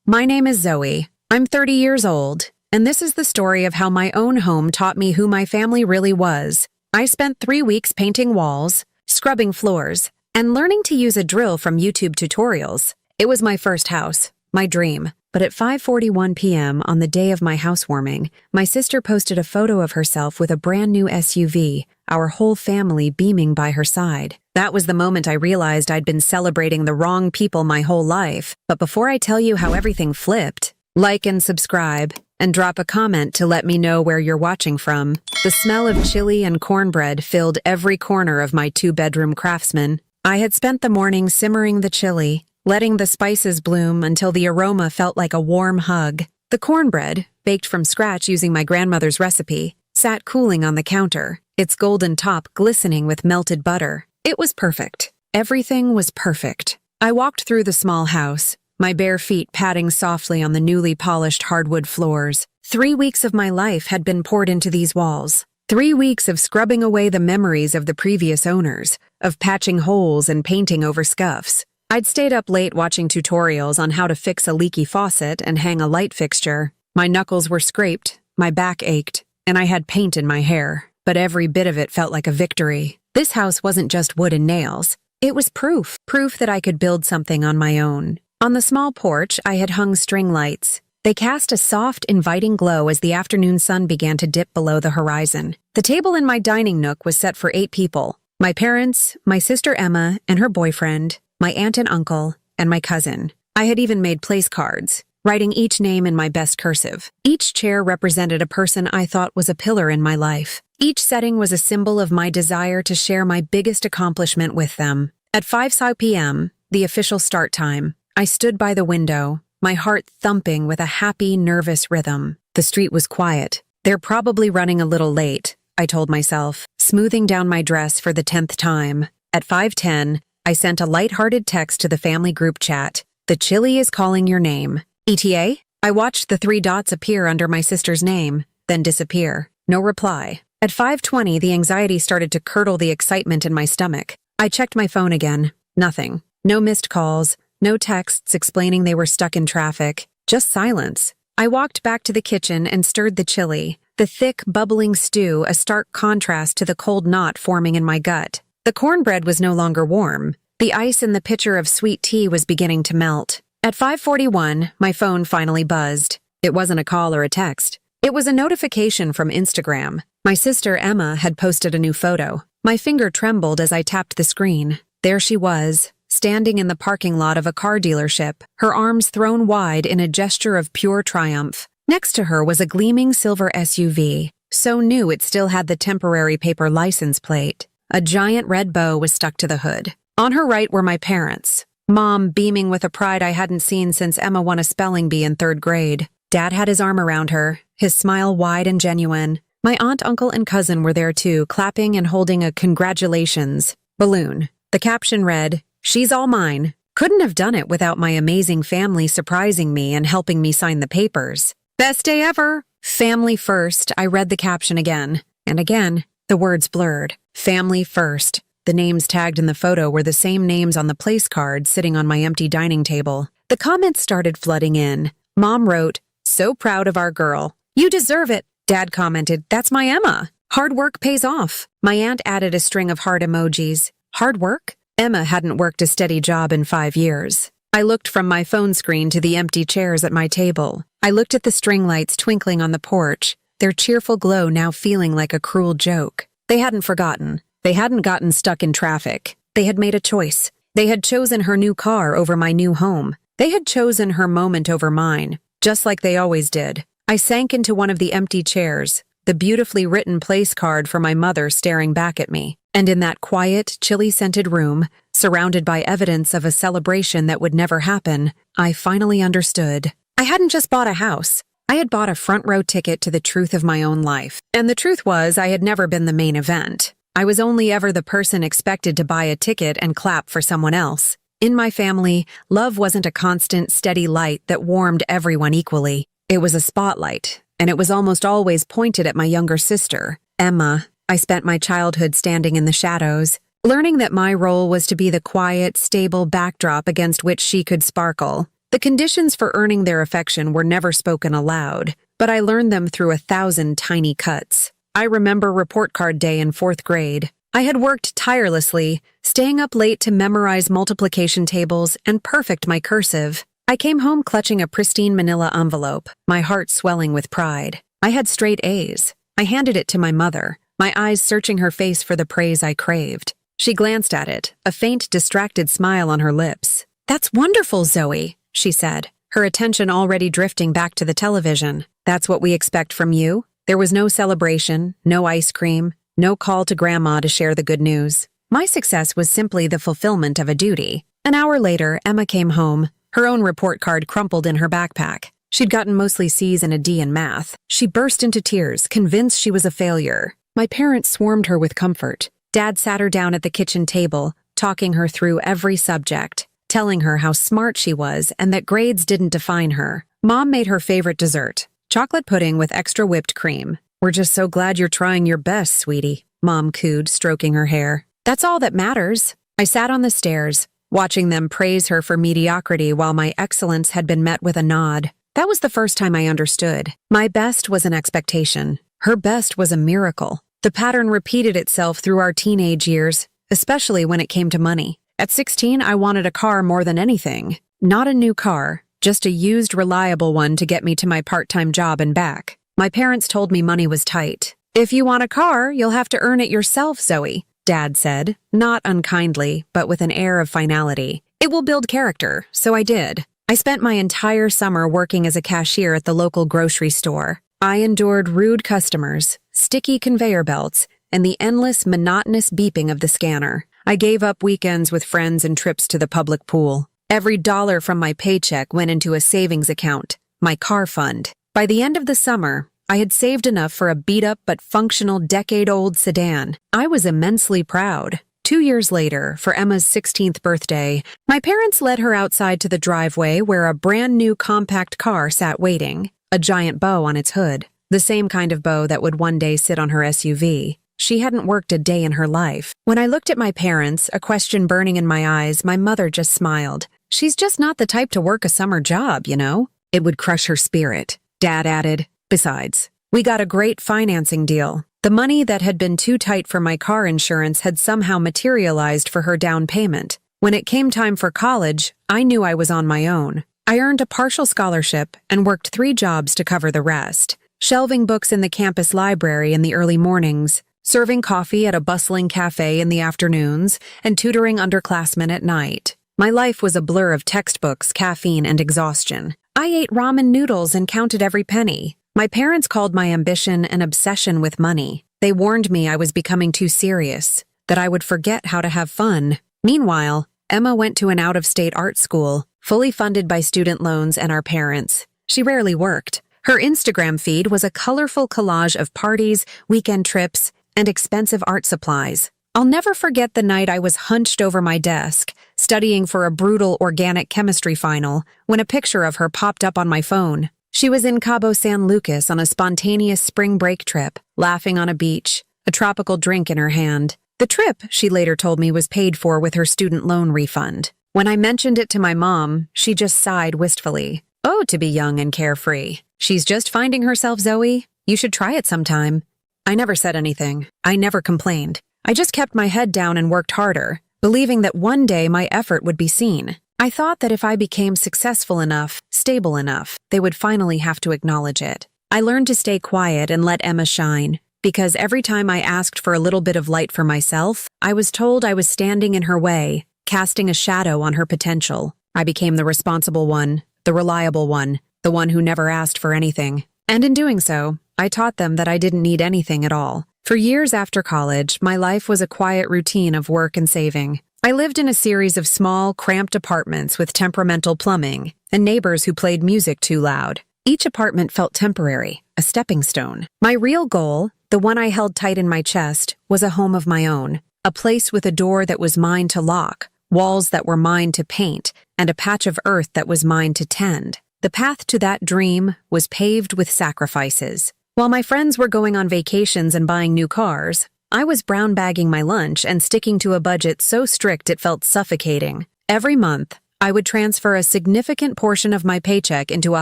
My name is Zoe. I'm 30 years old, and this is the story of how my own home taught me who my family really was. I spent 3 weeks painting walls, scrubbing floors, and learning to use a drill from YouTube tutorials. It was my first house, my dream. But at 5:41 p.m. on the day of my housewarming, my sister posted a photo of herself with a brand new SUV, our whole family beaming by her side. That was the moment I realized I'd been celebrating the wrong people my whole life. But before I tell you how everything flipped, like and subscribe, and drop a comment to let me know where you're watching from. The smell of chili and cornbread filled every corner of my 2-bedroom craftsman. I had spent the morning simmering the chili, letting the spices bloom until the aroma felt like a warm hug. The cornbread, baked from scratch using my grandmother's recipe, sat cooling on the counter, its golden top glistening with melted butter. It was perfect. Everything was perfect. I walked through the small house, my bare feet padding softly on the newly polished hardwood floors. 3 weeks of my life had been poured into these walls. 3 weeks of scrubbing away the memories of the previous owners, of patching holes and painting over scuffs. I'd stayed up late watching tutorials on how to fix a leaky faucet and hang a light fixture. My knuckles were scraped, my back ached, and I had paint in my hair, but every bit of it felt like a victory. This house wasn't just wood and nails. It was proof that I could build something on my own. On the small porch, I had hung string lights. They cast a soft, inviting glow as the afternoon sun began to dip below the horizon. The table in my dining nook was set for 8 people. My parents, my sister Emma and her boyfriend, my aunt and uncle, and my cousin. I had even made place cards, writing each name in my best cursive. Each chair represented a person I thought was a pillar in my life. Each setting was a symbol of my desire to share my biggest accomplishment with them. At 5 p.m., the official start time, I stood by the window, my heart thumping with a happy, nervous rhythm. The street was quiet. They're probably running a little late, I told myself, smoothing down my dress for the 10th time. At 5:10, I sent a light-hearted text to the family group chat. The chili is calling your name. ETA? I watched the 3 dots appear under my sister's name, then disappear. No reply. At 5:20, the anxiety started to curdle the excitement in my stomach. I checked my phone again. Nothing. No missed calls. No texts explaining they were stuck in traffic. Just silence. I walked back to the kitchen and stirred the chili, the thick, bubbling stew a stark contrast to the cold knot forming in my gut. The cornbread was no longer warm. The ice in the pitcher of sweet tea was beginning to melt. At 5:41, my phone finally buzzed. It wasn't a call or a text. It was a notification from Instagram. My sister Emma had posted a new photo. My finger trembled as I tapped the screen. There she was, standing in the parking lot of a car dealership, her arms thrown wide in a gesture of pure triumph. Next to her was a gleaming silver SUV, so new it still had the temporary paper license plate. A giant red bow was stuck to the hood. On her right were my parents, Mom beaming with a pride I hadn't seen since Emma won a spelling bee in 3rd grade. Dad had his arm around her, his smile wide and genuine. My aunt, uncle, and cousin were there too, clapping and holding a congratulations balloon. The caption read, "She's all mine." Couldn't have done it without my amazing family surprising me and helping me sign the papers. Best day ever! Family first, I read the caption again. And again, the words blurred. Family first. The names tagged in the photo were the same names on the place card sitting on my empty dining table. The comments started flooding in. Mom wrote, "So proud of our girl. You deserve it." Dad commented, "That's my Emma. Hard work pays off." My aunt added a string of heart emojis. Hard work? Emma hadn't worked a steady job in 5 years. I looked from my phone screen to the empty chairs at my table. I looked at the string lights twinkling on the porch, their cheerful glow now feeling like a cruel joke. They hadn't forgotten. They hadn't gotten stuck in traffic. They had made a choice. They had chosen her new car over my new home. They had chosen her moment over mine, just like they always did. I sank into one of the empty chairs, the beautifully written place card for my mother staring back at me. And in that quiet, chili-scented room, surrounded by evidence of a celebration that would never happen, I finally understood. I hadn't just bought a house. I had bought a front-row ticket to the truth of my own life. And the truth was, I had never been the main event. I was only ever the person expected to buy a ticket and clap for someone else. In my family, love wasn't a constant, steady light that warmed everyone equally. It was a spotlight, and it was almost always pointed at my younger sister, Emma. I spent my childhood standing in the shadows, learning that my role was to be the quiet, stable backdrop against which she could sparkle. The conditions for earning their affection were never spoken aloud, but I learned them through 1,000 tiny cuts. I remember report card day in 4th grade. I had worked tirelessly, staying up late to memorize multiplication tables and perfect my cursive. I came home clutching a pristine manila envelope, my heart swelling with pride. I had straight A's. I handed it to my mother, my eyes searching her face for the praise I craved. She glanced at it, a faint, distracted smile on her lips. "That's wonderful, Zoe," she said, her attention already drifting back to the television. "That's what we expect from you?" There was no celebration, no ice cream, no call to Grandma to share the good news. My success was simply the fulfillment of a duty. An hour later, Emma came home, her own report card crumpled in her backpack. She'd gotten mostly C's and a D in math. She burst into tears, convinced she was a failure. My parents swarmed her with comfort. Dad sat her down at the kitchen table, talking her through every subject, telling her how smart she was and that grades didn't define her. Mom made her favorite dessert, chocolate pudding with extra whipped cream. "We're just so glad you're trying your best, sweetie," Mom cooed, stroking her hair. "That's all that matters." I sat on the stairs, watching them praise her for mediocrity while my excellence had been met with a nod. That was the first time I understood. My best was an expectation. Her best was a miracle. The pattern repeated itself through our teenage years, especially when it came to money. At 16, I wanted a car more than anything. Not a new car, just a used, reliable one to get me to my part-time job and back. My parents told me money was tight. "If you want a car, you'll have to earn it yourself, Zoe," Dad said, not unkindly, but with an air of finality. "It will build character," so I did. I spent my entire summer working as a cashier at the local grocery store. I endured rude customers, sticky conveyor belts, and the endless, monotonous beeping of the scanner. I gave up weekends with friends and trips to the public pool. Every dollar from my paycheck went into a savings account, my car fund. By the end of the summer, I had saved enough for a beat-up but functional decade-old sedan. I was immensely proud. 2 years later, for Emma's 16th birthday, my parents led her outside to the driveway where a brand-new compact car sat waiting, a giant bow on its hood, the same kind of bow that would one day sit on her SUV. She hadn't worked a day in her life. When I looked at my parents, a question burning in my eyes, my mother just smiled. "She's just not the type to work a summer job, you know?" It would crush her spirit. Dad added, "Besides, we got a great financing deal. The money that had been too tight for my car insurance had somehow materialized for her down payment. When it came time for college, I knew I was on my own. I earned a partial scholarship and worked 3 jobs to cover the rest, shelving books in the campus library in the early mornings, serving coffee at a bustling cafe in the afternoons, and tutoring underclassmen at night. My life was a blur of textbooks, caffeine, and exhaustion. I ate ramen noodles and counted every penny. My parents called my ambition an obsession with money. They warned me I was becoming too serious, that I would forget how to have fun. Meanwhile, Emma went to an out-of-state art school, fully funded by student loans and our parents. She rarely worked. Her Instagram feed was a colorful collage of parties, weekend trips, and expensive art supplies. I'll never forget the night I was hunched over my desk, studying for a brutal organic chemistry final, when a picture of her popped up on my phone. She was in Cabo San Lucas on a spontaneous spring break trip, laughing on a beach, a tropical drink in her hand. The trip, she later told me, was paid for with her student loan refund. When I mentioned it to my mom, she just sighed wistfully. "Oh, to be young and carefree. She's just finding herself, Zoe. You should try it sometime." I never said anything. I never complained. I just kept my head down and worked harder, believing that one day my effort would be seen. I thought that if I became successful enough, stable enough, they would finally have to acknowledge it. I learned to stay quiet and let Emma shine, because every time I asked for a little bit of light for myself, I was told I was standing in her way, casting a shadow on her potential. I became the responsible one, the reliable one, the one who never asked for anything. And in doing so, I taught them that I didn't need anything at all. For years after college, my life was a quiet routine of work and saving. I lived in a series of small, cramped apartments with temperamental plumbing and neighbors who played music too loud. Each apartment felt temporary, a stepping stone. My real goal, the one I held tight in my chest, was a home of my own, a place with a door that was mine to lock, walls that were mine to paint, and a patch of earth that was mine to tend. The path to that dream was paved with sacrifices. While my friends were going on vacations and buying new cars, I was brown bagging my lunch and sticking to a budget so strict it felt suffocating. Every month, I would transfer a significant portion of my paycheck into a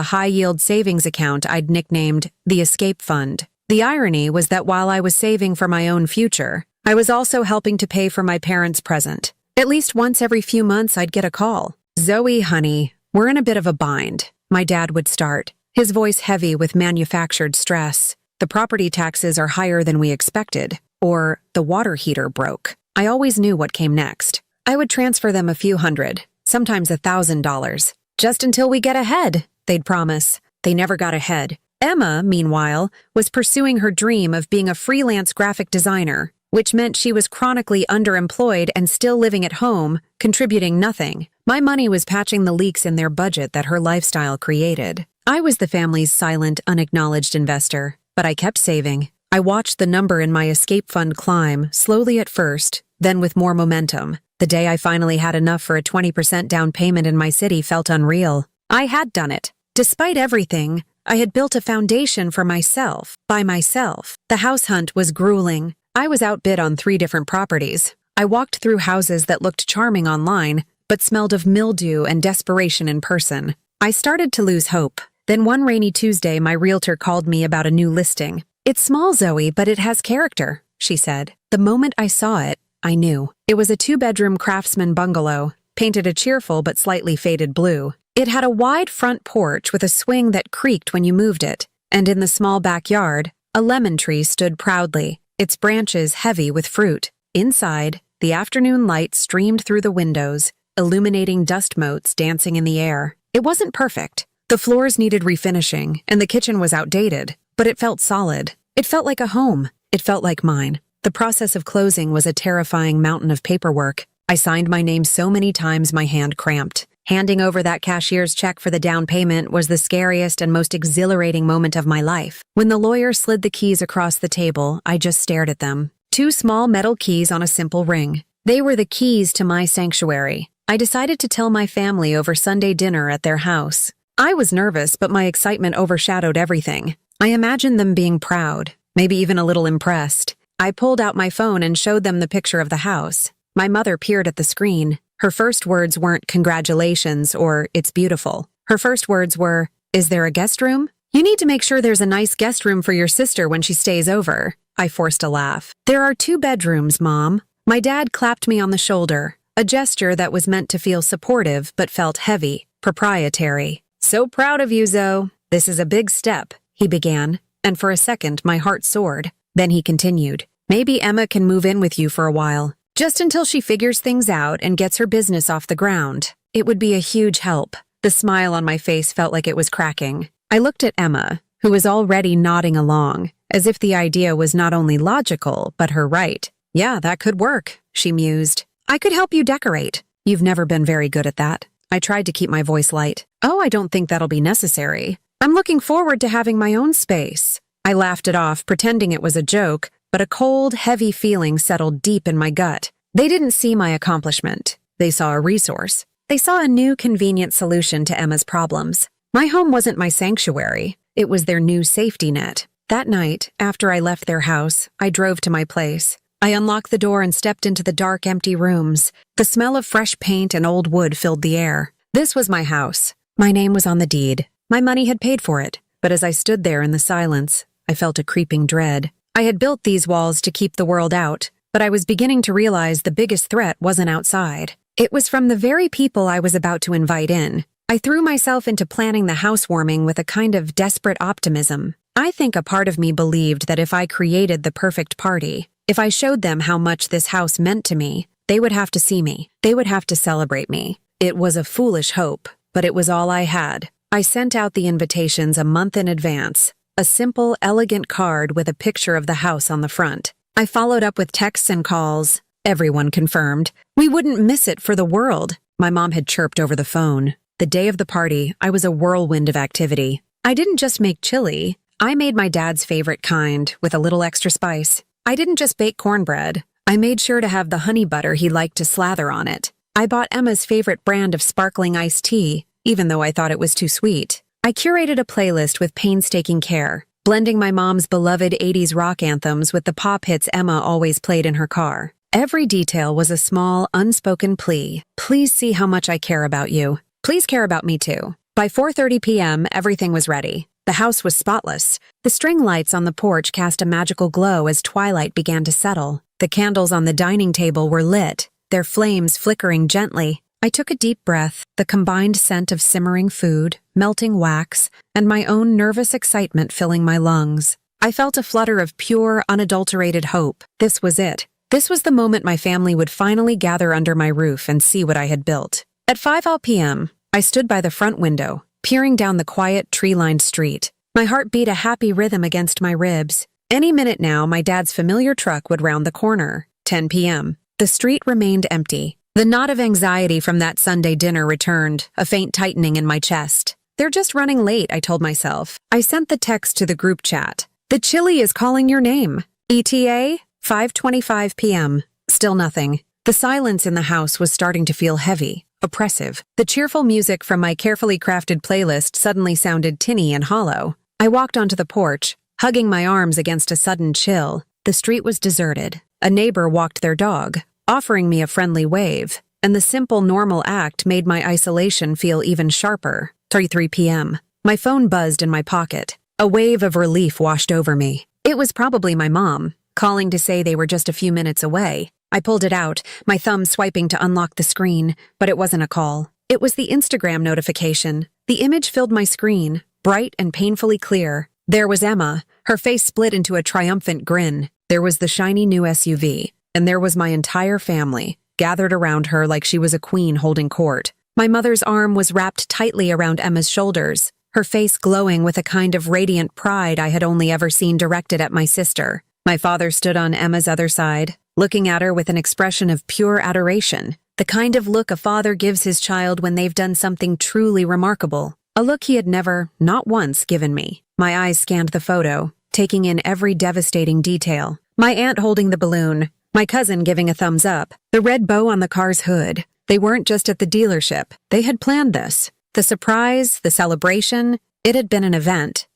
high-yield savings account I'd nicknamed the Escape Fund. The irony was that while I was saving for my own future, I was also helping to pay for my parents' present. At least once every few months, I'd get a call. "Zoe, honey, we're in a bit of a bind," my dad would start, his voice heavy with manufactured stress. "The property taxes are higher than we expected," or "the water heater broke." I always knew what came next. I would transfer them a few hundred, sometimes $1,000. "Just until we get ahead," they'd promise. They never got ahead. Emma, meanwhile, was pursuing her dream of being a freelance graphic designer, which meant she was chronically underemployed and still living at home, contributing nothing. My money was patching the leaks in their budget that her lifestyle created. I was the family's silent, unacknowledged investor, but I kept saving. I watched the number in my escape fund climb, slowly at first, then with more momentum. The day I finally had enough for a 20% down payment in my city felt unreal. I had done it. Despite everything, I had built a foundation for myself, by myself. The house hunt was grueling. I was outbid on 3 different properties. I walked through houses that looked charming online, but smelled of mildew and desperation in person. I started to lose hope. Then one rainy Tuesday, my realtor called me about a new listing. "It's small, Zoe, but it has character," she said. The moment I saw it, I knew. It was a 2-bedroom craftsman bungalow, painted a cheerful but slightly faded blue. It had a wide front porch with a swing that creaked when you moved it, and in the small backyard, a lemon tree stood proudly, its branches heavy with fruit. Inside, the afternoon light streamed through the windows, illuminating dust motes dancing in the air. It wasn't perfect. The floors needed refinishing, and the kitchen was outdated, but it felt solid. It felt like a home. It felt like mine. The process of closing was a terrifying mountain of paperwork. I signed my name so many times my hand cramped. Handing over that cashier's check for the down payment was the scariest and most exhilarating moment of my life. When the lawyer slid the keys across the table, I just stared at them. 2 small metal keys on a simple ring. They were the keys to my sanctuary. I decided to tell my family over Sunday dinner at their house. I was nervous, but my excitement overshadowed everything. I imagined them being proud, maybe even a little impressed. I pulled out my phone and showed them the picture of the house. My mother peered at the screen. Her first words weren't "congratulations" or "it's beautiful." Her first words were, "Is there a guest room? You need to make sure there's a nice guest room for your sister when she stays over." I forced a laugh. "There are 2 bedrooms, Mom." My dad clapped me on the shoulder, a gesture that was meant to feel supportive but felt heavy, proprietary. "So proud of you, Zoe. This is a big step," he began, and for a second my heart soared. Then he continued, "Maybe Emma can move in with you for a while, just until she figures things out and gets her business off the ground. It would be a huge help." The smile on my face felt like it was cracking. I looked at Emma, who was already nodding along, as if the idea was not only logical, but her right. "Yeah, that could work," she mused. "I could help you decorate. You've never been very good at that." I tried to keep my voice light. "Oh, I don't think that'll be necessary. I'm looking forward to having my own space." I laughed it off, pretending it was a joke, but a cold, heavy feeling settled deep in my gut. They didn't see my accomplishment. They saw a resource. They saw a new, convenient solution to Emma's problems. My home wasn't my sanctuary. It was their new safety net. That night, after I left their house, I drove to my place. I unlocked the door and stepped into the dark, empty rooms. The smell of fresh paint and old wood filled the air. This was my house. My name was on the deed. My money had paid for it. But as I stood there in the silence, I felt a creeping dread. I had built these walls to keep the world out, but I was beginning to realize the biggest threat wasn't outside. It was from the very people I was about to invite in. I threw myself into planning the housewarming with a kind of desperate optimism. I think a part of me believed that if I created the perfect party, if I showed them how much this house meant to me, they would have to see me. They would have to celebrate me. It was a foolish hope, but it was all I had. I sent out the invitations a month in advance. A simple, elegant card with a picture of the house on the front. I followed up with texts and calls. Everyone confirmed. We wouldn't miss it for the world, my mom had chirped over the phone. The day of the party, I was a whirlwind of activity. I didn't just make chili. I made my dad's favorite kind, with a little extra spice. I didn't just bake cornbread. I made sure to have the honey butter he liked to slather on it. I bought Emma's favorite brand of sparkling iced tea, even though I thought it was too sweet. I curated a playlist with painstaking care, blending my mom's beloved 80s rock anthems with the pop hits Emma always played in her car. Every detail was a small, unspoken plea. Please see how much I care about you. Please care about me too. By 4:30 p.m., everything was ready. The house was spotless. The string lights on the porch cast a magical glow as twilight began to settle. The candles on the dining table were lit, their flames flickering gently. I took a deep breath, the combined scent of simmering food, melting wax, and my own nervous excitement filling my lungs. I felt a flutter of pure, unadulterated hope. This was it. This was the moment my family would finally gather under my roof and see what I had built. At 5 p.m., I stood by the front window, peering down the quiet, tree-lined street. My heart beat a happy rhythm against my ribs. Any minute now, my dad's familiar truck would round the corner. 10 p.m. The street remained empty. The knot of anxiety from that Sunday dinner returned, a faint tightening in my chest. They're just running late, I told myself. I sent the text to the group chat. The chili is calling your name. ETA, 5:25 p.m. Still nothing. The silence in the house was starting to feel heavy, oppressive. The cheerful music from my carefully crafted playlist suddenly sounded tinny and hollow. I walked onto the porch, hugging my arms against a sudden chill. The street was deserted. A neighbor walked their dog, offering me a friendly wave, and the simple, normal act made my isolation feel even sharper. 3 p.m. My phone buzzed in my pocket. A wave of relief washed over me. It was probably my mom, calling to say they were just a few minutes away. I pulled it out, my thumb swiping to unlock the screen, but it wasn't a call. It was the Instagram notification. The image filled my screen, bright and painfully clear. There was Emma, her face split into a triumphant grin. There was the shiny new SUV, and there was my entire family, gathered around her like she was a queen holding court. My mother's arm was wrapped tightly around Emma's shoulders, her face glowing with a kind of radiant pride I had only ever seen directed at my sister. My father stood on Emma's other side, looking at her with an expression of pure adoration, the kind of look a father gives his child when they've done something truly remarkable, a look he had never, not once, given me. My eyes scanned the photo, taking in every devastating detail. My aunt holding the balloon, my cousin giving a thumbs up, the red bow on the car's hood. They weren't just at the dealership. They had planned this. The surprise, the celebration, it had been an event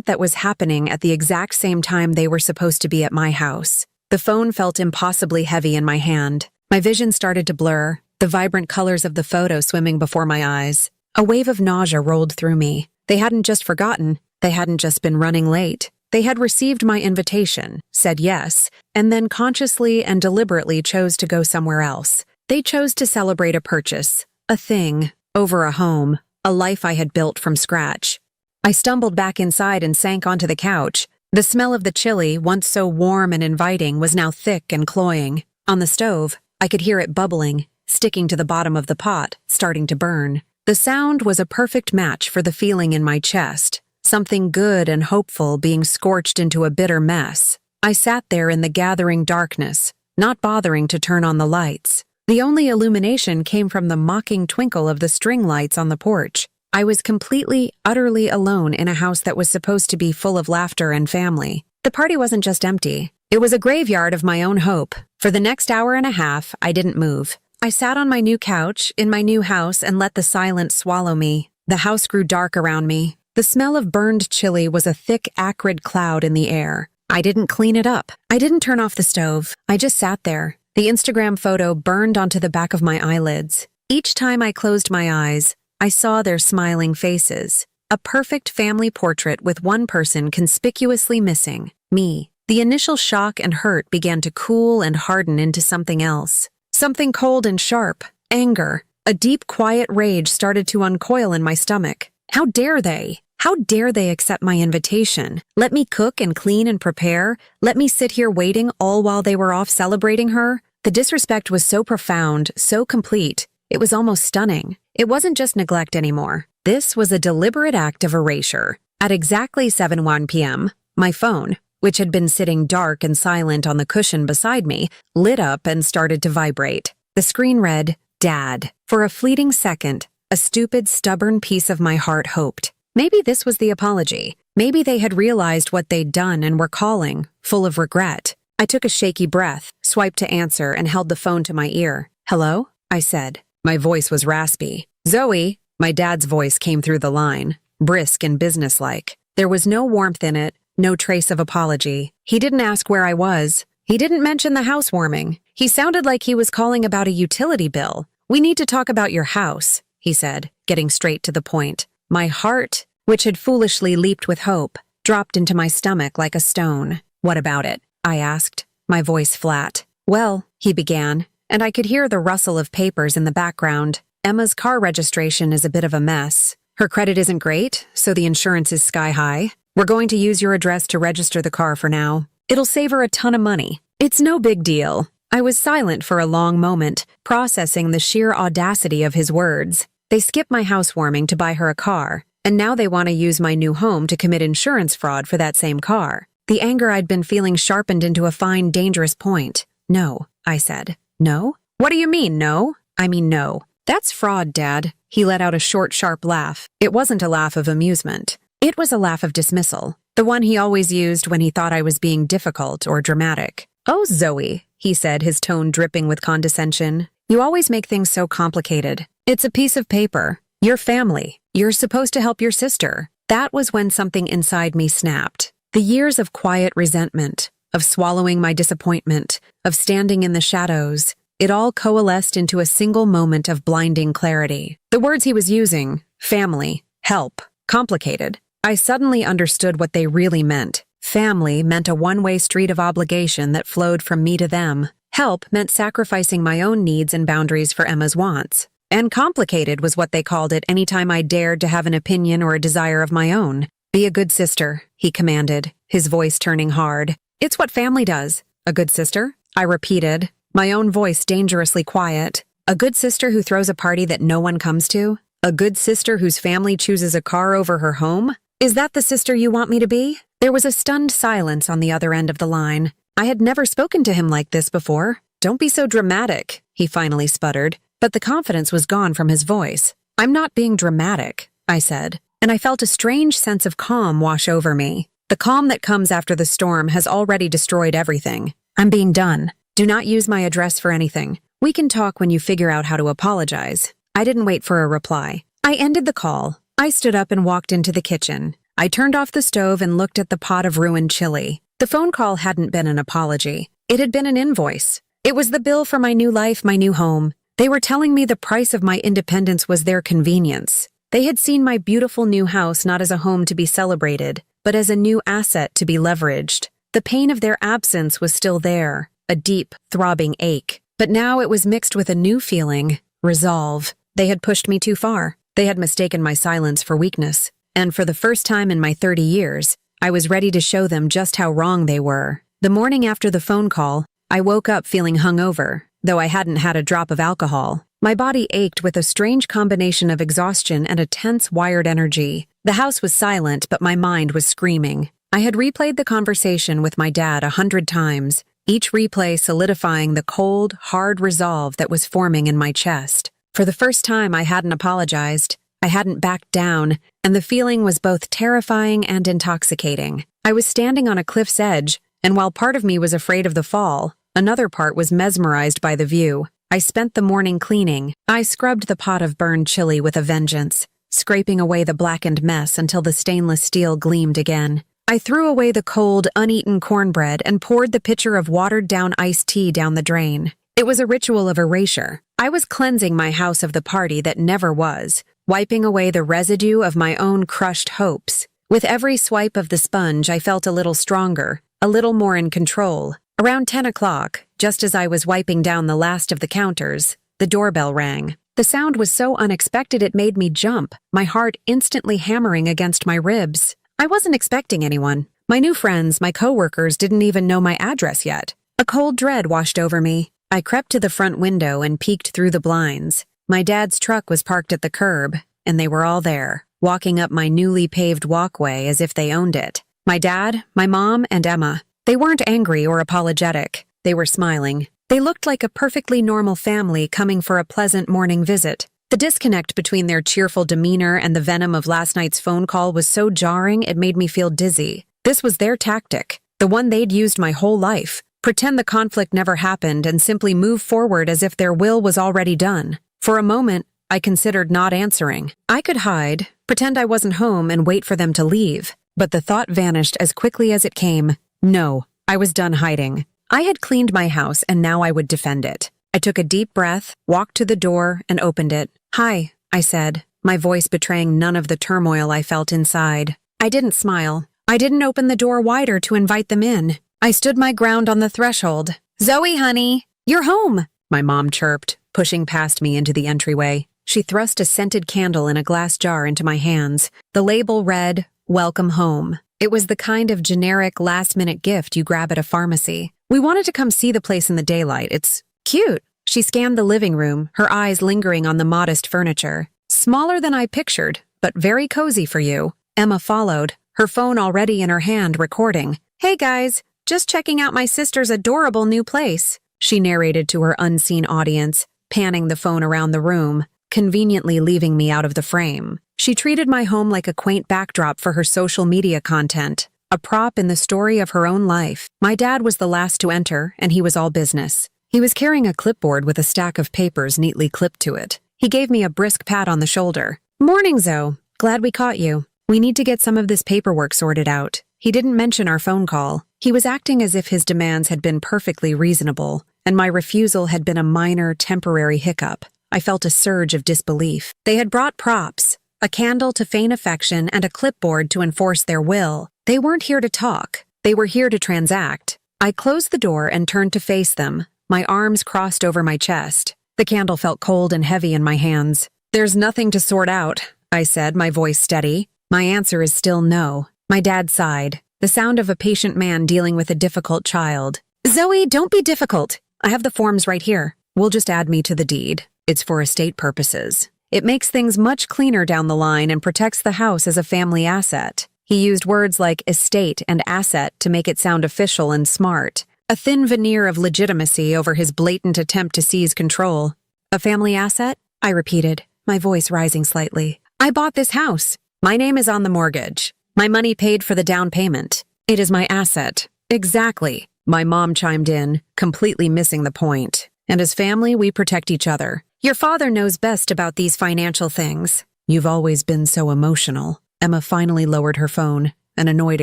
that was happening at the exact same time they were supposed to be at my house. The phone felt impossibly heavy in my hand. My vision started to blur, the vibrant colors of the photo swimming before my eyes. A wave of nausea rolled through me. They hadn't just forgotten. They hadn't just been running late. They had received my invitation, said yes, and then consciously and deliberately chose to go somewhere else. They chose to celebrate a purchase, a thing, over a home, a life I had built from scratch. I stumbled back inside and sank onto the couch. The smell of the chili, once so warm and inviting, was now thick and cloying. On the stove, I could hear it bubbling, sticking to the bottom of the pot, starting to burn. The sound was a perfect match for the feeling in my chest, something good and hopeful being scorched into a bitter mess. I sat there in the gathering darkness, not bothering to turn on the lights. The only illumination came from the mocking twinkle of the string lights on the porch. I was completely, utterly alone in a house that was supposed to be full of laughter and family. The party wasn't just empty. It was a graveyard of my own hope. For the next hour and a half, I didn't move. I sat on my new couch, in my new house, and let the silence swallow me. The house grew dark around me. The smell of burned chili was a thick, acrid cloud in the air. I didn't clean it up. I didn't turn off the stove. I just sat there. The Instagram photo burned onto the back of my eyelids. Each time I closed my eyes, I saw their smiling faces. A perfect family portrait with one person conspicuously missing, me. The initial shock and hurt began to cool and harden into something else. Something cold and sharp, anger. A deep, quiet rage started to uncoil in my stomach. How dare they? How dare they accept my invitation? Let me cook and clean and prepare? Let me sit here waiting all while they were off celebrating her? The disrespect was so profound, so complete. It was almost stunning. It wasn't just neglect anymore. This was a deliberate act of erasure. At exactly 7:01 p.m., my phone, which had been sitting dark and silent on the cushion beside me, lit up and started to vibrate. The screen read, Dad. For a fleeting second, a stupid, stubborn piece of my heart hoped. Maybe this was the apology. Maybe they had realized what they'd done and were calling, full of regret. I took a shaky breath, swiped to answer, and held the phone to my ear. Hello? I said. My voice was raspy. Zoe, my dad's voice came through the line, brisk and businesslike. There was no warmth in it, no trace of apology. He didn't ask where I was. He didn't mention the housewarming. He sounded like he was calling about a utility bill. "We need to talk about your house," he said, getting straight to the point. My heart, which had foolishly leaped with hope, dropped into my stomach like a stone. "What about it?" I asked, my voice flat. "Well," he began, and I could hear the rustle of papers in the background. "Emma's car registration is a bit of a mess. Her credit isn't great, so the insurance is sky high. We're going to use your address to register the car for now. It'll save her a ton of money. It's no big deal." I was silent for a long moment, processing the sheer audacity of his words. They skipped my housewarming to buy her a car, and now they want to use my new home to commit insurance fraud for that same car. The anger I'd been feeling sharpened into a fine, dangerous point. "No," I said. "No? What do you mean, no?" "I mean, no. That's fraud, Dad." He let out a short, sharp laugh. It wasn't a laugh of amusement. It was a laugh of dismissal, the one he always used when he thought I was being difficult or dramatic. "Oh, Zoe," he said, his tone dripping with condescension. "You always make things so complicated. It's a piece of paper. You're family. You're supposed to help your sister." That was when something inside me snapped. The years of quiet resentment, of swallowing my disappointment, of standing in the shadows, it all coalesced into a single moment of blinding clarity. The words he was using, family, help, complicated, I suddenly understood what they really meant. Family meant a one-way street of obligation that flowed from me to them. Help meant sacrificing my own needs and boundaries for Emma's wants. And complicated was what they called it anytime I dared to have an opinion or a desire of my own. "Be a good sister," he commanded, his voice turning hard. "It's what family does." "A good sister?" I repeated, my own voice dangerously quiet. "A good sister who throws a party that no one comes to? A good sister whose family chooses a car over her home? Is that the sister you want me to be?" There was a stunned silence on the other end of the line. I had never spoken to him like this before. "Don't be so dramatic," he finally sputtered, but the confidence was gone from his voice. "I'm not being dramatic," I said, and I felt a strange sense of calm wash over me. The calm that comes after the storm has already destroyed everything. "I'm being done. Do not use my address for anything. We can talk when you figure out how to apologize." I didn't wait for a reply. I ended the call. I stood up and walked into the kitchen. I turned off the stove and looked at the pot of ruined chili. The phone call hadn't been an apology. It had been an invoice. It was the bill for my new life, my new home. They were telling me the price of my independence was their convenience. They had seen my beautiful new house not as a home to be celebrated, but as a new asset to be leveraged. The pain of their absence was still there, a deep, throbbing ache. But now it was mixed with a new feeling, resolve. They had pushed me too far. They had mistaken my silence for weakness. And for the first time in my 30 years, I was ready to show them just how wrong they were. The morning after the phone call, I woke up feeling hungover, though I hadn't had a drop of alcohol. My body ached with a strange combination of exhaustion and a tense, wired energy. The house was silent, but my mind was screaming. I had replayed the conversation with my dad 100 times, each replay solidifying the cold, hard resolve that was forming in my chest. For the first time, I hadn't apologized. I hadn't backed down, and the feeling was both terrifying and intoxicating. I was standing on a cliff's edge, and while part of me was afraid of the fall, another part was mesmerized by the view. I spent the morning cleaning. I scrubbed the pot of burned chili with a vengeance, scraping away the blackened mess until the stainless steel gleamed again. I threw away the cold, uneaten cornbread and poured the pitcher of watered-down iced tea down the drain. It was a ritual of erasure. I was cleansing my house of the party that never was, wiping away the residue of my own crushed hopes. With every swipe of the sponge, I felt a little stronger, a little more in control. Around 10 o'clock, just as I was wiping down the last of the counters, the doorbell rang. The sound was so unexpected it made me jump, my heart instantly hammering against my ribs. I wasn't expecting anyone. My new friends, my coworkers, didn't even know my address yet. A cold dread washed over me. I crept to the front window and peeked through the blinds. My dad's truck was parked at the curb, and they were all there, walking up my newly paved walkway as if they owned it. My dad, my mom, and Emma. They weren't angry or apologetic. They were smiling. They looked like a perfectly normal family coming for a pleasant morning visit. The disconnect between their cheerful demeanor and the venom of last night's phone call was so jarring it made me feel dizzy. This was their tactic, the one they'd used my whole life. Pretend the conflict never happened and simply move forward as if their will was already done. For a moment, I considered not answering. I could hide, pretend I wasn't home, and wait for them to leave. But the thought vanished as quickly as it came. No, I was done hiding. I had cleaned my house and now I would defend it. I took a deep breath, walked to the door, and opened it. "Hi," I said, my voice betraying none of the turmoil I felt inside. I didn't smile. I didn't open the door wider to invite them in. I stood my ground on the threshold. "Zoe, honey, you're home," my mom chirped, pushing past me into the entryway. She thrust a scented candle in a glass jar into my hands. The label read, "Welcome home." It was the kind of generic last-minute gift you grab at a pharmacy. "We wanted to come see the place in the daylight. It's cute." She scanned the living room, her eyes lingering on the modest furniture. "Smaller than I pictured, but very cozy for you." Emma followed, her phone already in her hand, recording. "Hey guys, just checking out my sister's adorable new place," she narrated to her unseen audience, panning the phone around the room, conveniently leaving me out of the frame. She treated my home like a quaint backdrop for her social media content, a prop in the story of her own life. My dad was the last to enter, and he was all business. He was carrying a clipboard with a stack of papers neatly clipped to it. He gave me a brisk pat on the shoulder. "Morning, Zoe. Glad we caught you. We need to get some of this paperwork sorted out." He didn't mention our phone call. He was acting as if his demands had been perfectly reasonable, and my refusal had been a minor, temporary hiccup. I felt a surge of disbelief. They had brought props, a candle to feign affection and a clipboard to enforce their will. They weren't here to talk. They were here to transact. I closed the door and turned to face them, my arms crossed over my chest. The candle felt cold and heavy in my hands. "There's nothing to sort out," I said, my voice steady. "My answer is still no." My dad sighed, the sound of a patient man dealing with a difficult child. "Zoe, don't be difficult. I have the forms right here. We'll just add me to the deed. It's for estate purposes. It makes things much cleaner down the line and protects the house as a family asset." He used words like estate and asset to make it sound official and smart, a thin veneer of legitimacy over his blatant attempt to seize control. "A family asset?" I repeated, my voice rising slightly. "I bought this house. My name is on the mortgage. My money paid for the down payment. It is my asset." "Exactly," my mom chimed in, completely missing the point. "And as family, we protect each other. Your father knows best about these financial things." "You've always been so emotional." Emma finally lowered her phone, an annoyed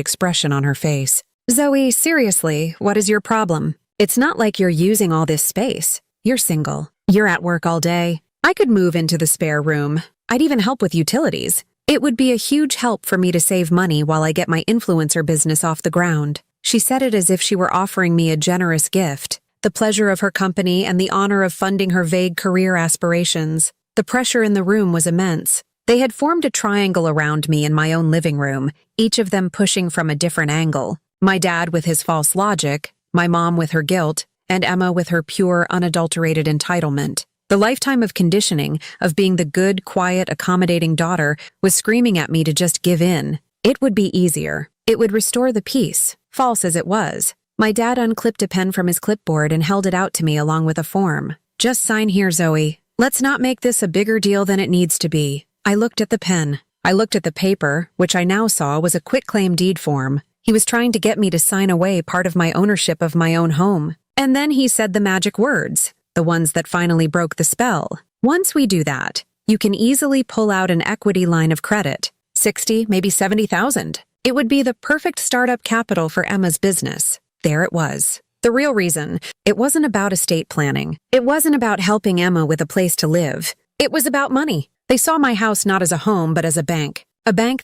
expression on her face. "Zoe, seriously, what is your problem? It's not like you're using all this space. You're single. You're at work all day. I could move into the spare room. I'd even help with utilities. It would be a huge help for me to save money while I get my influencer business off the ground." She said it as if she were offering me a generous gift, the pleasure of her company and the honor of funding her vague career aspirations. The pressure in the room was immense. They had formed a triangle around me in my own living room, each of them pushing from a different angle. My dad with his false logic, my mom with her guilt, and Emma with her pure, unadulterated entitlement. The lifetime of conditioning, of being the good, quiet, accommodating daughter, was screaming at me to just give in. It would be easier. It would restore the peace, false as it was. My dad unclipped a pen from his clipboard and held it out to me along with a form. "Just sign here, Zoe. Let's not make this a bigger deal than it needs to be." I looked at the pen. I looked at the paper, which I now saw was a quitclaim deed form. He was trying to get me to sign away part of my ownership of my own home. And then he said the magic words, the ones that finally broke the spell. "Once we do that, you can easily pull out an equity line of credit, 60, maybe 70,000. It would be the perfect startup capital for Emma's business." There it was. The real reason. It wasn't about estate planning. It wasn't about helping Emma with a place to live. It was about money. They saw my house not as a home, but as a bank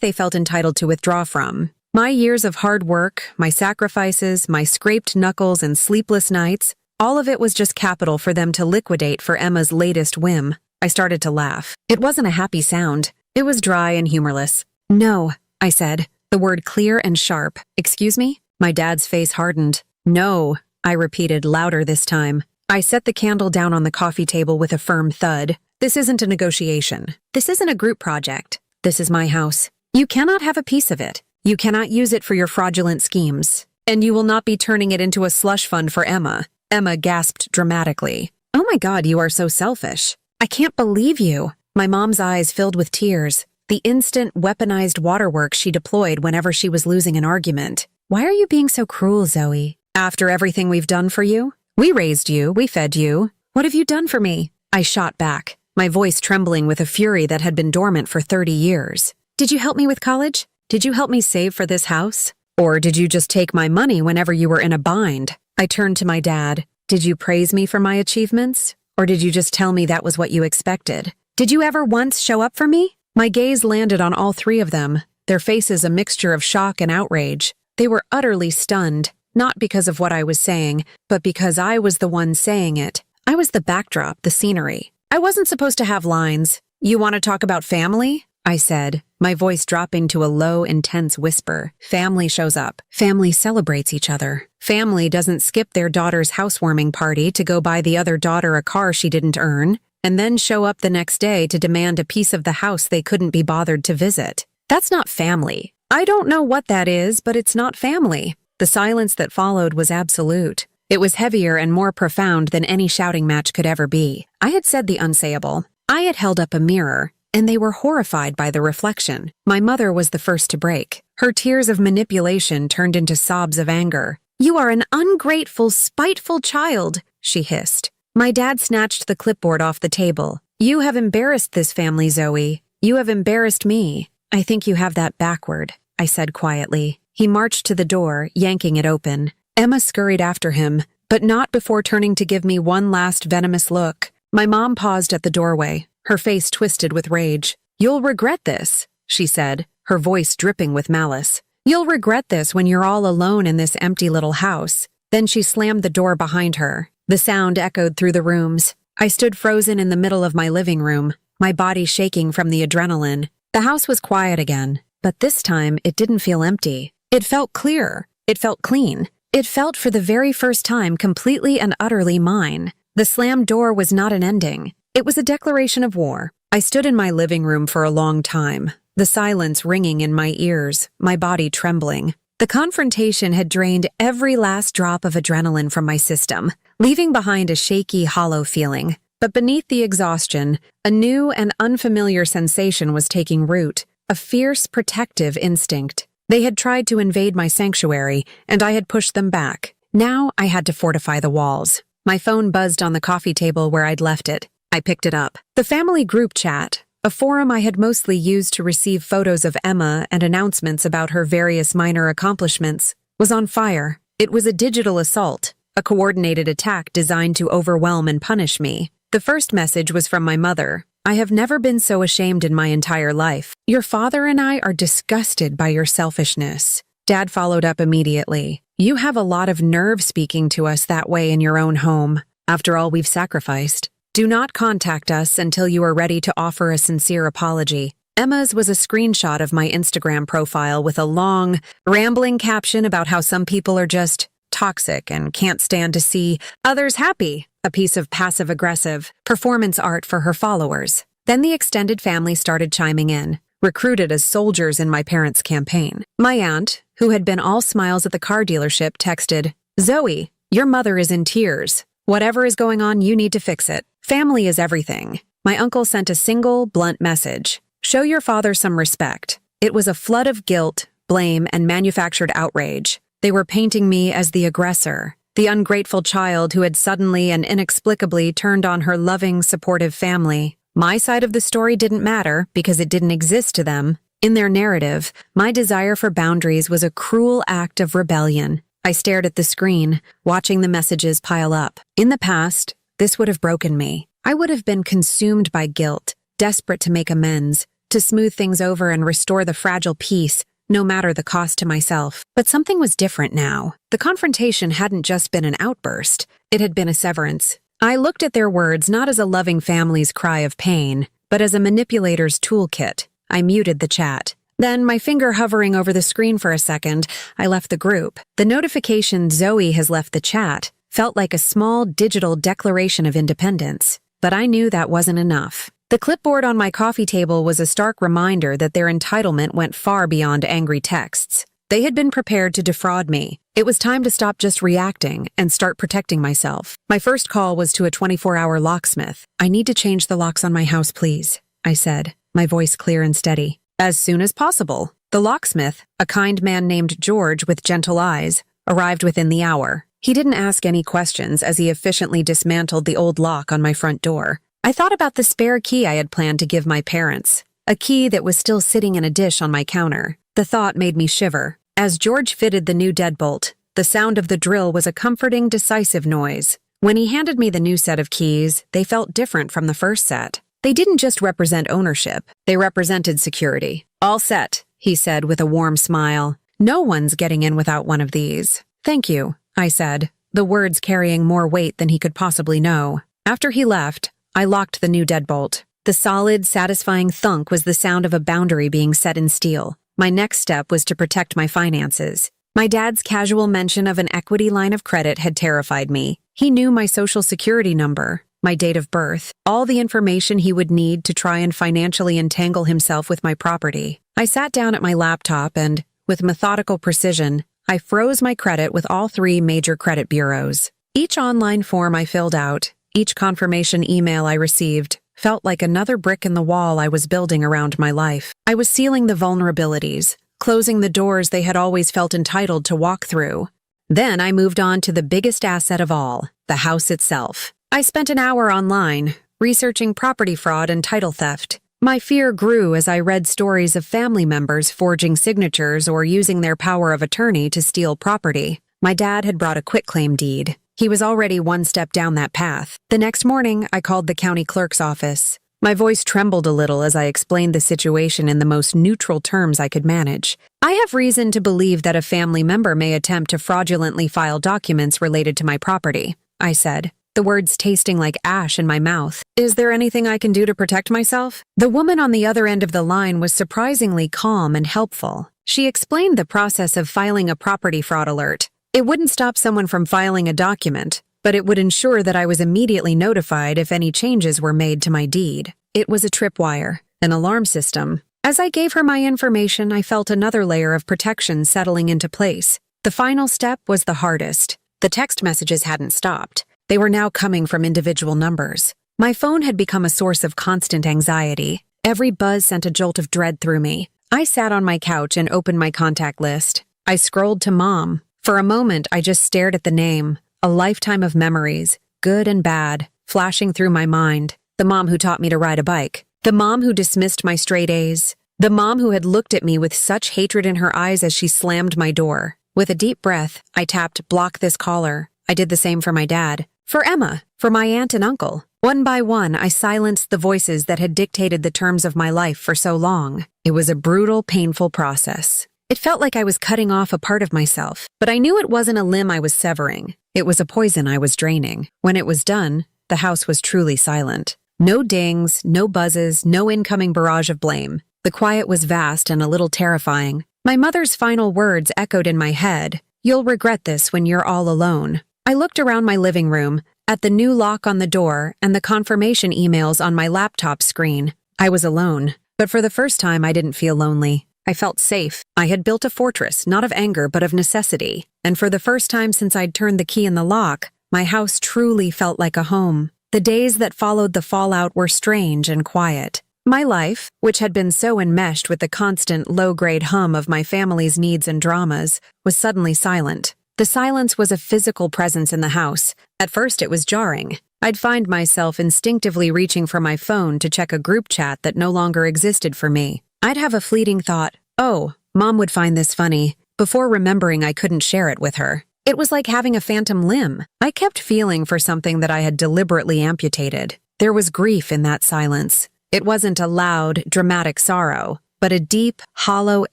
they felt entitled to withdraw from. My years of hard work, my sacrifices, my scraped knuckles and sleepless nights, all of it was just capital for them to liquidate for Emma's latest whim. I started to laugh. It wasn't a happy sound. It was dry and humorless. "No," I said, the word clear and sharp. "Excuse me?" My dad's face hardened. "No," I repeated, louder this time. I set the candle down on the coffee table with a firm thud. "This isn't a negotiation. This isn't a group project. This is my house. You cannot have a piece of it. You cannot use it for your fraudulent schemes. And you will not be turning it into a slush fund for Emma." Emma gasped dramatically. "Oh my God, you are so selfish. I can't believe you." My mom's eyes filled with tears, the instant weaponized waterworks she deployed whenever she was losing an argument. "Why are you being so cruel, Zoe? After everything we've done for you? We raised you, we fed you. What have you done for me?" I shot back, my voice trembling with a fury that had been dormant for 30 years. "Did you help me with college? Did you help me save for this house? Or did you just take my money whenever you were in a bind?" I turned to my dad. Did you praise me for my achievements? Or did you just tell me that was what you expected? Did you ever once show up for me? My gaze landed on all three of them, their faces a mixture of shock and outrage. They were utterly stunned, not because of what I was saying, but because I was the one saying it. I was the backdrop, the scenery. I wasn't supposed to have lines. You want to talk about family? I said, my voice dropping to a low, intense whisper. Family shows up. Family celebrates each other. Family doesn't skip their daughter's housewarming party to go buy the other daughter a car she didn't earn, and then show up the next day to demand a piece of the house they couldn't be bothered to visit. That's not family. I don't know what that is, but it's not family. The silence that followed was absolute. It was heavier and more profound than any shouting match could ever be. I had said the unsayable. I had held up a mirror, and they were horrified by the reflection. My mother was the first to break. Her tears of manipulation turned into sobs of anger. "You are an ungrateful, spiteful child," she hissed. My dad snatched the clipboard off the table. "You have embarrassed this family, Zoe. You have embarrassed me." "I think you have that backward," I said quietly. He marched to the door, yanking it open. Emma scurried after him, but not before turning to give me one last venomous look. My mom paused at the doorway, her face twisted with rage. "You'll regret this," she said, her voice dripping with malice. "You'll regret this when you're all alone in this empty little house." Then she slammed the door behind her. The sound echoed through the rooms. I stood frozen in the middle of my living room, my body shaking from the adrenaline. The house was quiet again, but this time it didn't feel empty. It felt clear. It felt clean. It felt for the very first time completely and utterly mine. The slammed door was not an ending. It was a declaration of war. I stood in my living room for a long time, the silence ringing in my ears, my body trembling. The confrontation had drained every last drop of adrenaline from my system, leaving behind a shaky, hollow feeling. But beneath the exhaustion, a new and unfamiliar sensation was taking root, a fierce, protective instinct. They had tried to invade my sanctuary, and I had pushed them back. Now I had to fortify the walls. My phone buzzed on the coffee table where I'd left it. I picked it up. The family group chat, a forum I had mostly used to receive photos of Emma and announcements about her various minor accomplishments, was on fire. It was a digital assault, a coordinated attack designed to overwhelm and punish me. The first message was from my mother. "I have never been so ashamed in my entire life. Your father and I are disgusted by your selfishness." Dad followed up immediately. "You have a lot of nerve speaking to us that way in your own home. After all we've sacrificed. Do not contact us until you are ready to offer a sincere apology." Emma's was a screenshot of my Instagram profile with a long, rambling caption about how some people are just toxic and can't stand to see others happy, a piece of passive-aggressive performance art for her followers. Then the extended family started chiming in, recruited as soldiers in my parents' campaign. My aunt, who had been all smiles at the car dealership, texted, "Zoe, your mother is in tears. Whatever is going on, you need to fix it. Family is everything." My uncle sent a single, blunt message. "Show your father some respect." It was a flood of guilt, blame, and manufactured outrage. They were painting me as the aggressor, the ungrateful child who had suddenly and inexplicably turned on her loving, supportive family. My side of the story didn't matter because it didn't exist to them. In their narrative, my desire for boundaries was a cruel act of rebellion. I stared at the screen, watching the messages pile up. In the past, this would have broken me. I would have been consumed by guilt, desperate to make amends, to smooth things over and restore the fragile peace, no matter the cost to myself. But something was different now. The confrontation hadn't just been an outburst. It had been a severance. I looked at their words not as a loving family's cry of pain, but as a manipulator's toolkit. I muted the chat. Then, my finger hovering over the screen for a second, I left the group. The notification "Zoe has left the chat" felt like a small digital declaration of independence. But I knew that wasn't enough. The clipboard on my coffee table was a stark reminder that their entitlement went far beyond angry texts. They had been prepared to defraud me. It was time to stop just reacting and start protecting myself. My first call was to a 24-hour locksmith. "I need to change the locks on my house, please," I said, my voice clear and steady. "As soon as possible." The locksmith, a kind man named George with gentle eyes, arrived within the hour. He didn't ask any questions as he efficiently dismantled the old lock on my front door. I thought about the spare key I had planned to give my parents, a key that was still sitting in a dish on my counter. The thought made me shiver. As George fitted the new deadbolt, The sound of the drill was a comforting, decisive noise. When he handed me the new set of keys, they felt different from the first set. They didn't just represent ownership, they represented security. "All set," he said with a warm smile. "No one's getting in without one of these." "Thank you," I said, the words carrying more weight than he could possibly know. After he left, I locked the new deadbolt. The solid, satisfying thunk was the sound of a boundary being set in steel. My next step was to protect my finances. My dad's casual mention of an equity line of credit had terrified me. He knew my social security number, my date of birth, all the information he would need to try and financially entangle himself with my property. I sat down at my laptop and, with methodical precision, I froze my credit with all 3 major credit bureaus. Each online form I filled out, each confirmation email I received, felt like another brick in the wall I was building around my life. I was sealing the vulnerabilities, closing the doors they had always felt entitled to walk through. Then I moved on to the biggest asset of all, the house itself. I spent an hour online, researching property fraud and title theft. My fear grew as I read stories of family members forging signatures or using their power of attorney to steal property. My dad had brought a quitclaim deed. He was already one step down that path. The next morning, I called the county clerk's office. My voice trembled a little as I explained the situation in the most neutral terms I could manage. "I have reason to believe that a family member may attempt to fraudulently file documents related to my property," I said, the words tasting like ash in my mouth. "Is there anything I can do to protect myself?" The woman on the other end of the line was surprisingly calm and helpful. She explained the process of filing a property fraud alert. It wouldn't stop someone from filing a document, but it would ensure that I was immediately notified if any changes were made to my deed. It was a tripwire, an alarm system. As I gave her my information, I felt another layer of protection settling into place. The final step was the hardest. The text messages hadn't stopped. They were now coming from individual numbers. My phone had become a source of constant anxiety. Every buzz sent a jolt of dread through me. I sat on my couch and opened my contact list. I scrolled to Mom. For a moment, I just stared at the name. A lifetime of memories, good and bad, flashing through my mind. The mom who taught me to ride a bike. The mom who dismissed my straight A's. The mom who had looked at me with such hatred in her eyes as she slammed my door. With a deep breath, I tapped block this caller. I did the same for my dad. For Emma. For my aunt and uncle. One by one, I silenced the voices that had dictated the terms of my life for so long. It was a brutal, painful process. It felt like I was cutting off a part of myself, but I knew it wasn't a limb I was severing. It was a poison I was draining. When it was done, the house was truly silent. No dings, no buzzes, no incoming barrage of blame. The quiet was vast and a little terrifying. My mother's final words echoed in my head. "You'll regret this when you're all alone." I looked around my living room, at the new lock on the door and the confirmation emails on my laptop screen. I was alone, but for the first time I didn't feel lonely. I felt safe. I had built a fortress, not of anger, but of necessity. And for the first time since I'd turned the key in the lock, my house truly felt like a home. The days that followed the fallout were strange and quiet. My life, which had been so enmeshed with the constant low-grade hum of my family's needs and dramas, was suddenly silent. The silence was a physical presence in the house. At first it was jarring. I'd find myself instinctively reaching for my phone to check a group chat that no longer existed for me. I'd have a fleeting thought, "Oh, Mom would find this funny," before remembering I couldn't share it with her. It was like having a phantom limb. I kept feeling for something that I had deliberately amputated. There was grief in that silence. It wasn't a loud, dramatic sorrow, but a deep, hollow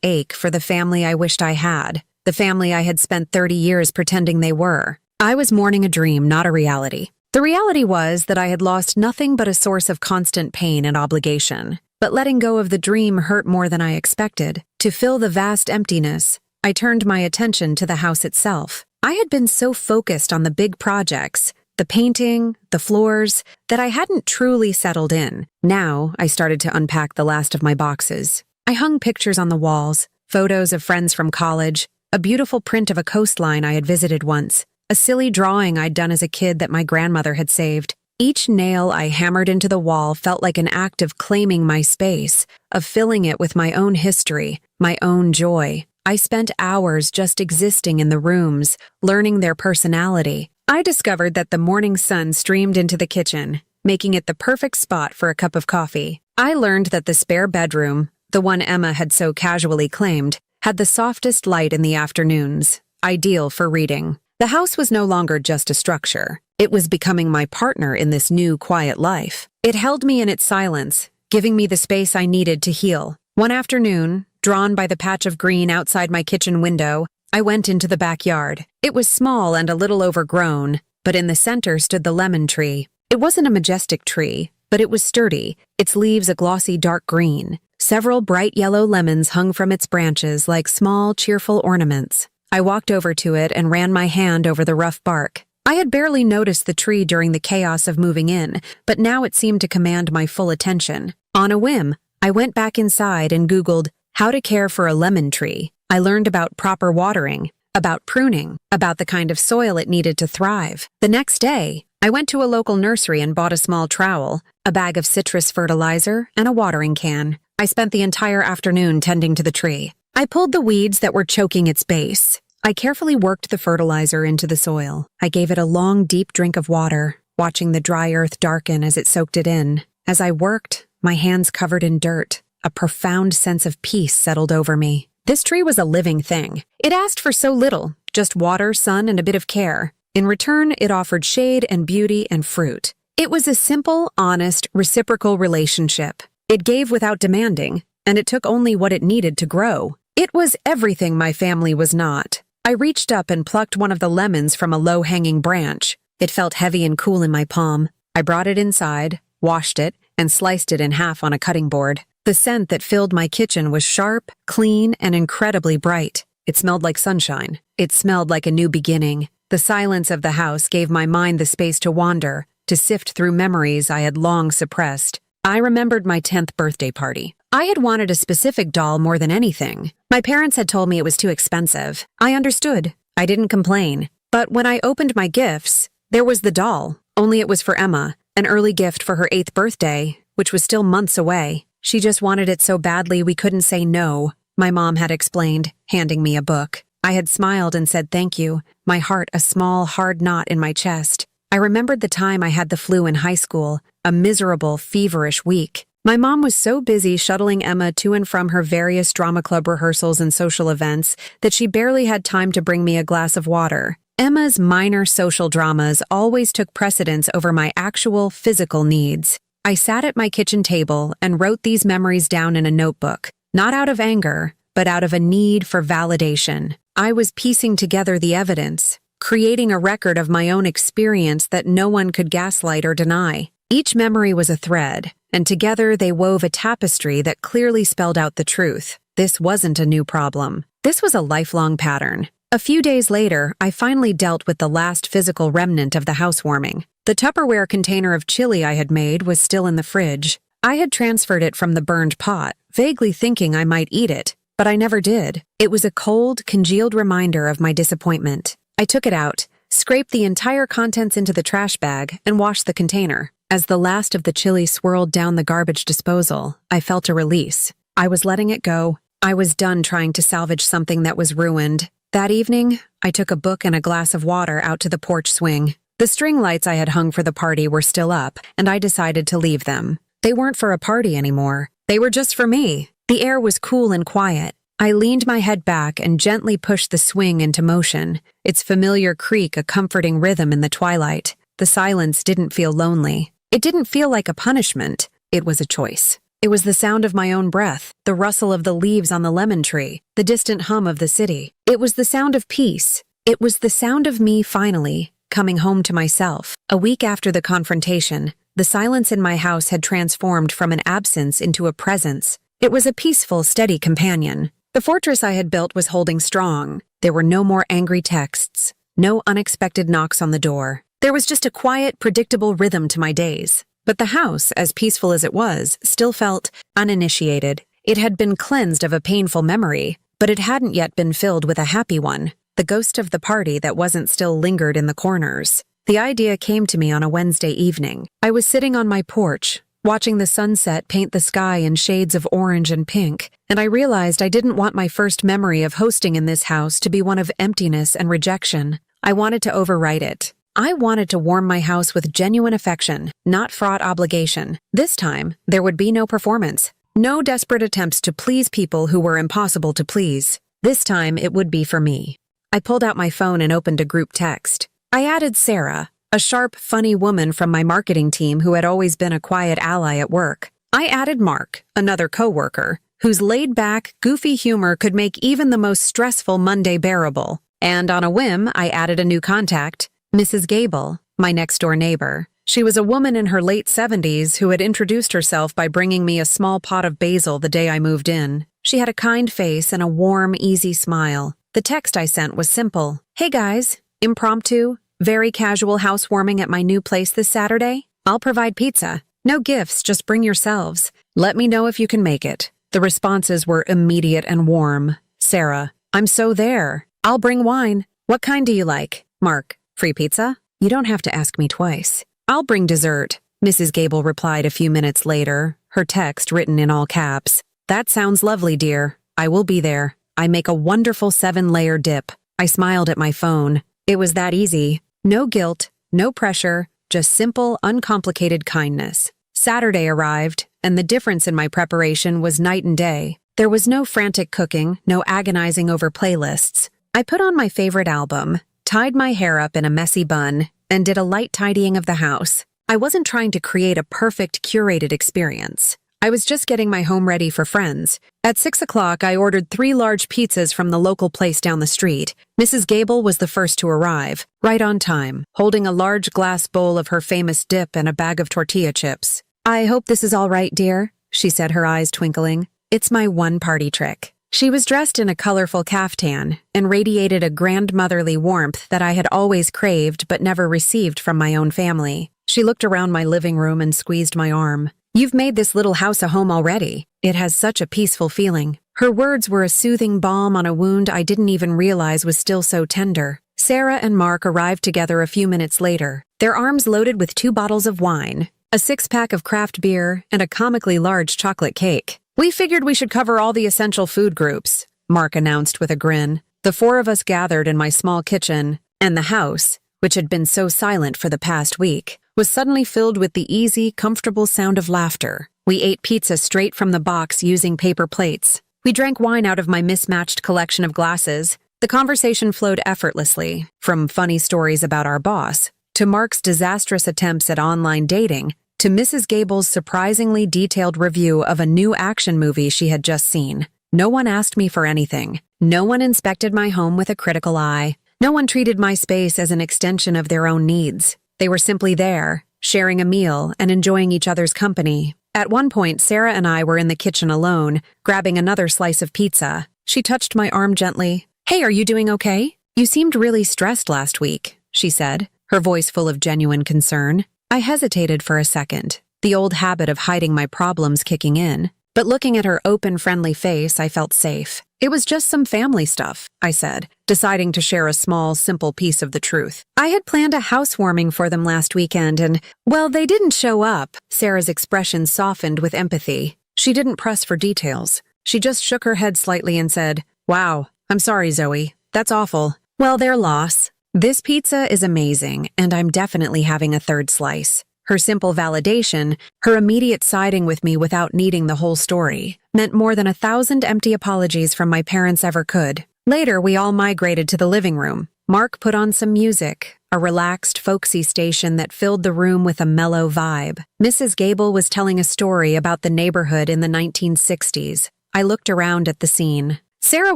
ache for the family I wished I had, the family I had spent 30 years pretending they were. I was mourning a dream, not a reality. The reality was that I had lost nothing but a source of constant pain and obligation. But letting go of the dream hurt more than I expected. To fill the vast emptiness, I turned my attention to the house itself. I had been so focused on the big projects, the painting, the floors, that I hadn't truly settled in. Now, I started to unpack the last of my boxes. I hung pictures on the walls, photos of friends from college, a beautiful print of a coastline I had visited once, a silly drawing I'd done as a kid that my grandmother had saved. Each nail I hammered into the wall felt like an act of claiming my space, of filling it with my own history, my own joy. I spent hours just existing in the rooms, learning their personality. I discovered that the morning sun streamed into the kitchen, making it the perfect spot for a cup of coffee. I learned that the spare bedroom, the one Emma had so casually claimed, had the softest light in the afternoons. ideal for reading. The house was no longer just a structure. It was becoming my partner in this new, quiet life. It held me in its silence, giving me the space I needed to heal. One afternoon, drawn by the patch of green outside my kitchen window, I went into the backyard. It was small and a little overgrown, but in the center stood the lemon tree. It wasn't a majestic tree, but it was sturdy, its leaves a glossy dark green. Several bright yellow lemons hung from its branches like small, cheerful ornaments. I walked over to it and ran my hand over the rough bark. I had barely noticed the tree during the chaos of moving in, but now it seemed to command my full attention. On a whim, I went back inside and Googled how to care for a lemon tree. I learned about proper watering, about pruning, about the kind of soil it needed to thrive. The next day, I went to a local nursery and bought a small trowel, a bag of citrus fertilizer, and a watering can. I spent the entire afternoon tending to the tree. I pulled the weeds that were choking its base. I carefully worked the fertilizer into the soil. I gave it a long, deep drink of water, watching the dry earth darken as it soaked it in. As I worked, my hands covered in dirt, a profound sense of peace settled over me. This tree was a living thing. It asked for so little, just water, sun, and a bit of care. In return, it offered shade and beauty and fruit. It was a simple, honest, reciprocal relationship. It gave without demanding, and it took only what it needed to grow. It was everything my family was not. I reached up and plucked one of the lemons from a low-hanging branch. It felt heavy and cool in my palm. I brought it inside, washed it, and sliced it in half on a cutting board. The scent that filled my kitchen was sharp, clean, and incredibly bright. It smelled like sunshine. It smelled like a new beginning. The silence of the house gave my mind the space to wander, to sift through memories I had long suppressed. I remembered my 10th birthday party. I had wanted a specific doll more than anything. My parents had told me it was too expensive. I understood. I didn't complain. But when I opened my gifts, there was the doll, only it was for Emma, an early gift for her 8th birthday, which was still months away. She just wanted it so badly we couldn't say no, my mom had explained, handing me a book. I had smiled and said thank you, my heart a small, hard knot in my chest. I remembered the time I had the flu in high school, a miserable, feverish week. My mom was so busy shuttling Emma to and from her various drama club rehearsals and social events that she barely had time to bring me a glass of water. Emma's minor social dramas always took precedence over my actual physical needs. I sat at my kitchen table and wrote these memories down in a notebook, not out of anger, but out of a need for validation. I was piecing together the evidence, creating a record of my own experience that no one could gaslight or deny. Each memory was a thread, and together they wove a tapestry that clearly spelled out the truth. This wasn't a new problem. This was a lifelong pattern. A few days later, I finally dealt with the last physical remnant of the housewarming. The Tupperware container of chili I had made was still in the fridge. I had transferred it from the burned pot, vaguely thinking I might eat it, but I never did. It was a cold, congealed reminder of my disappointment. I took it out, scraped the entire contents into the trash bag, and washed the container. As the last of the chili swirled down the garbage disposal, I felt a release. I was letting it go. I was done trying to salvage something that was ruined. That evening, I took a book and a glass of water out to the porch swing. The string lights I had hung for the party were still up, and I decided to leave them. They weren't for a party anymore. They were just for me. The air was cool and quiet. I leaned my head back and gently pushed the swing into motion, its familiar creak a comforting rhythm in the twilight. The silence didn't feel lonely. It didn't feel like a punishment. It was a choice. It was the sound of my own breath, the rustle of the leaves on the lemon tree, the distant hum of the city. It was the sound of peace. It was the sound of me finally coming home to myself. A week after the confrontation, the silence in my house had transformed from an absence into a presence. It was a peaceful, steady companion. The fortress I had built was holding strong. There were no more angry texts, no unexpected knocks on the door. There was just a quiet, predictable rhythm to my days. But the house, as peaceful as it was, still felt uninitiated. It had been cleansed of a painful memory, but it hadn't yet been filled with a happy one, the ghost of the party that wasn't still lingered in the corners. The idea came to me on a Wednesday evening. I was sitting on my porch, watching the sunset paint the sky in shades of orange and pink, and I realized I didn't want my first memory of hosting in this house to be one of emptiness and rejection. I wanted to overwrite it. I wanted to warm my house with genuine affection, not fraught obligation. This time, there would be no performance, no desperate attempts to please people who were impossible to please. This time, it would be for me. I pulled out my phone and opened a group text. I added Sarah, a sharp, funny woman from my marketing team who had always been a quiet ally at work. I added Mark, another coworker, whose laid-back, goofy humor could make even the most stressful Monday bearable. And on a whim, I added a new contact, Mrs. Gable, my next-door neighbor. She was a woman in her late 70s who had introduced herself by bringing me a small pot of basil the day I moved in. She had a kind face and a warm, easy smile. The text I sent was simple. Hey guys, impromptu, very casual housewarming at my new place this Saturday. I'll provide pizza. No gifts, just bring yourselves. Let me know if you can make it. The responses were immediate and warm. Sarah, I'm so there. I'll bring wine. What kind do you like? Mark, free pizza? You don't have to ask me twice. I'll bring dessert, Mrs. Gable replied a few minutes later, her text written in all caps. That sounds lovely, dear. I will be there. I make a wonderful 7-layer dip. I smiled at my phone. It was that easy. No guilt, no pressure, just simple, uncomplicated kindness. Saturday arrived, and the difference in my preparation was night and day. There was no frantic cooking, no agonizing over playlists. I put on my favorite album, tied my hair up in a messy bun, and did a light tidying of the house. I wasn't trying to create a perfect, curated experience. I was just getting my home ready for friends. At 6 o'clock, I ordered 3 large pizzas from the local place down the street. Mrs. Gable was the first to arrive, right on time, holding a large glass bowl of her famous dip and a bag of tortilla chips. I hope this is all right, dear, she said, her eyes twinkling. It's my one party trick. She was dressed in a colorful caftan and radiated a grandmotherly warmth that I had always craved but never received from my own family. She looked around my living room and squeezed my arm. You've made this little house a home already. It has such a peaceful feeling. Her words were a soothing balm on a wound I didn't even realize was still so tender. Sarah and Mark arrived together a few minutes later, their arms loaded with 2 bottles of wine, a 6-pack of craft beer, and a comically large chocolate cake. We figured we should cover all the essential food groups, Mark announced with a grin. The 4 of us gathered in my small kitchen, and the house, which had been so silent for the past week, was suddenly filled with the easy, comfortable sound of laughter. We ate pizza straight from the box using paper plates. We drank wine out of my mismatched collection of glasses. The conversation flowed effortlessly, from funny stories about our boss, to Mark's disastrous attempts at online dating, to Mrs. Gable's surprisingly detailed review of a new action movie she had just seen. No one asked me for anything. No one inspected my home with a critical eye. No one treated my space as an extension of their own needs. They were simply there, sharing a meal and enjoying each other's company. At one point, Sarah and I were in the kitchen alone, grabbing another slice of pizza. She touched my arm gently. Hey, are you doing okay? You seemed really stressed last week, she said, her voice full of genuine concern. I hesitated for a second, the old habit of hiding my problems kicking in. But looking at her open, friendly face, I felt safe. It was just some family stuff, I said, deciding to share a small, simple piece of the truth. I had planned a housewarming for them last weekend and, well, they didn't show up. Sarah's expression softened with empathy. She didn't press for details. She just shook her head slightly and said, Wow, I'm sorry, Zoe. That's awful. Well, their loss. This pizza is amazing, and I'm definitely having a 3rd slice. Her simple validation, her immediate siding with me without needing the whole story, meant more than 1,000 empty apologies from my parents ever could. Later, we all migrated to the living room. Mark put on some music, a relaxed, folksy station that filled the room with a mellow vibe. Mrs. Gable was telling a story about the neighborhood in the 1960s. I looked around at the scene. Sarah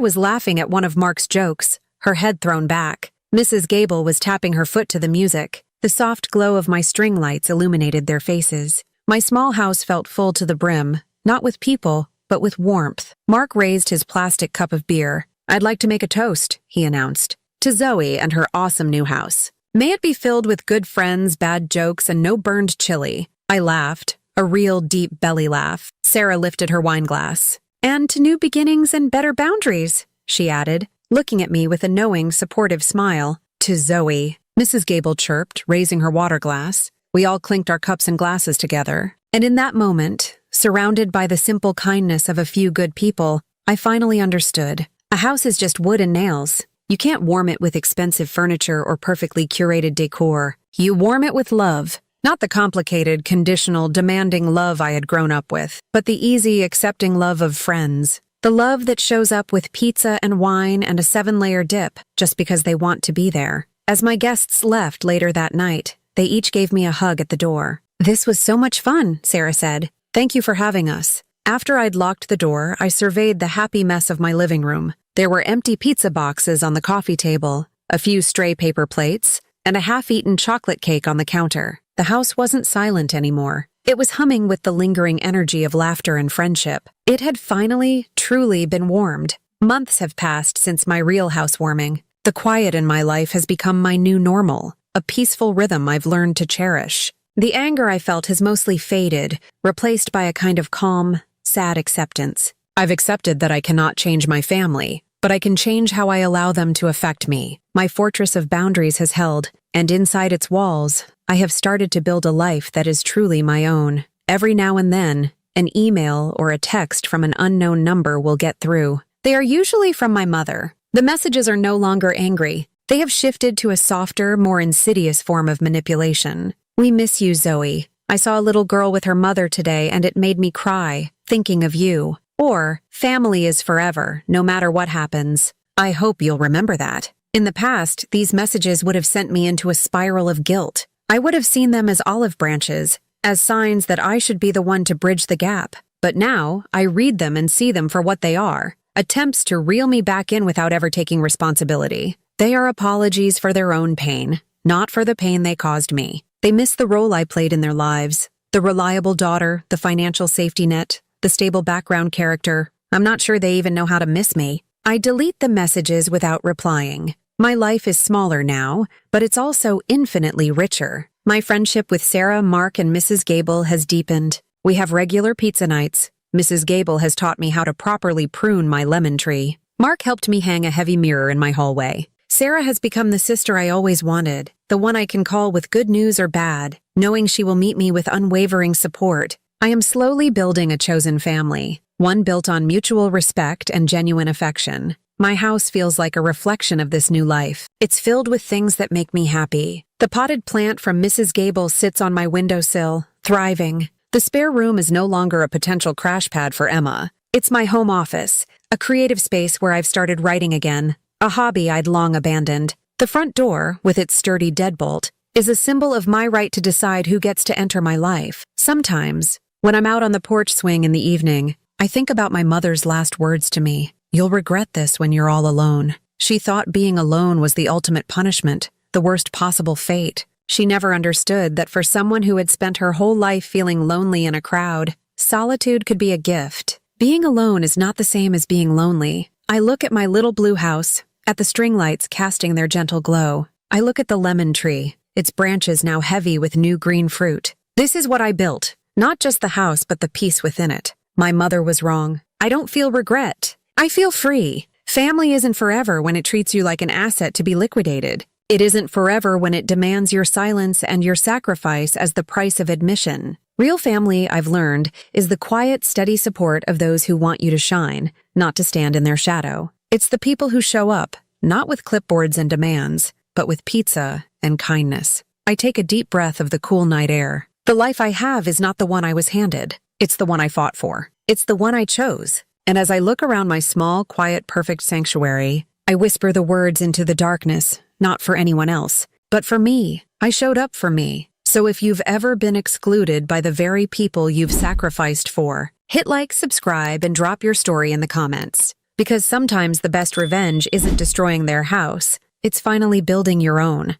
was laughing at one of Mark's jokes, her head thrown back. Mrs. Gable was tapping her foot to the music. The soft glow of my string lights illuminated their faces. My small house felt full to the brim, not with people, but with warmth. Mark raised his plastic cup of beer. I'd like to make a toast, he announced, to Zoe and her awesome new house. May it be filled with good friends, bad jokes, and no burned chili. I laughed, a real deep belly laugh. Sarah lifted her wine glass. And to new beginnings and better boundaries, she added, looking at me with a knowing, supportive smile. To Zoe, Mrs. Gable chirped, raising her water glass. We all clinked our cups and glasses together. And in that moment, surrounded by the simple kindness of a few good people, I finally understood. A house is just wood and nails. You can't warm it with expensive furniture or perfectly curated decor. You warm it with love. Not the complicated, conditional, demanding love I had grown up with, but the easy, accepting love of friends. The love that shows up with pizza and wine and a 7-layer dip just because they want to be there. As my guests left later that night, they each gave me a hug at the door. "This was so much fun," Sarah said. "Thank you for having us." After I'd locked the door, I surveyed the happy mess of my living room. There were empty pizza boxes on the coffee table, a few stray paper plates, and a half-eaten chocolate cake on the counter. The house wasn't silent anymore. It was humming with the lingering energy of laughter and friendship. It had finally, truly been warmed. Months have passed since my real housewarming. The quiet in my life has become my new normal, a peaceful rhythm I've learned to cherish. The anger I felt has mostly faded, replaced by a kind of calm, sad acceptance. I've accepted that I cannot change my family, but I can change how I allow them to affect me. My fortress of boundaries has held, and inside its walls, I have started to build a life that is truly my own. Every now and then, an email or a text from an unknown number will get through. They are usually from my mother. The messages are no longer angry. They have shifted to a softer, more insidious form of manipulation. "We miss you, Zoe. I saw a little girl with her mother today and it made me cry, thinking of you." Or, "Family is forever, no matter what happens. I hope you'll remember that." In the past, these messages would have sent me into a spiral of guilt. I would have seen them as olive branches, as signs that I should be the one to bridge the gap. But now, I read them and see them for what they are, attempts to reel me back in without ever taking responsibility. They are apologies for their own pain, not for the pain they caused me. They miss the role I played in their lives. The reliable daughter, the financial safety net, the stable background character. I'm not sure they even know how to miss me. I delete the messages without replying. My life is smaller now, but it's also infinitely richer. My friendship with Sarah, Mark, and Mrs. Gable has deepened. We have regular pizza nights. Mrs. Gable has taught me how to properly prune my lemon tree. Mark helped me hang a heavy mirror in my hallway. Sarah has become the sister I always wanted, the one I can call with good news or bad, knowing she will meet me with unwavering support. I am slowly building a chosen family, one built on mutual respect and genuine affection. My house feels like a reflection of this new life. It's filled with things that make me happy. The potted plant from Mrs. Gable sits on my windowsill, thriving. The spare room is no longer a potential crash pad for Emma. It's my home office, a creative space where I've started writing again, a hobby I'd long abandoned. The front door, with its sturdy deadbolt, is a symbol of my right to decide who gets to enter my life. Sometimes, when I'm out on the porch swing in the evening, I think about my mother's last words to me. "You'll regret this when you're all alone." She thought being alone was the ultimate punishment, the worst possible fate. She never understood that for someone who had spent her whole life feeling lonely in a crowd, solitude could be a gift. Being alone is not the same as being lonely. I look at my little blue house, at the string lights casting their gentle glow. I look at the lemon tree, its branches now heavy with new green fruit. This is what I built, not just the house but the peace within it. My mother was wrong. I don't feel regret. I feel free. Family isn't forever when it treats you like an asset to be liquidated. It isn't forever when it demands your silence and your sacrifice as the price of admission. Real family, I've learned, is the quiet, steady support of those who want you to shine, not to stand in their shadow. It's the people who show up, not with clipboards and demands, but with pizza and kindness. I take a deep breath of the cool night air. The life I have is not the one I was handed. It's the one I fought for. It's the one I chose. And as I look around my small, quiet, perfect sanctuary, I whisper the words into the darkness, not for anyone else, but for me. I showed up for me. So if you've ever been excluded by the very people you've sacrificed for, hit like, subscribe, and drop your story in the comments. Because sometimes the best revenge isn't destroying their house, it's finally building your own.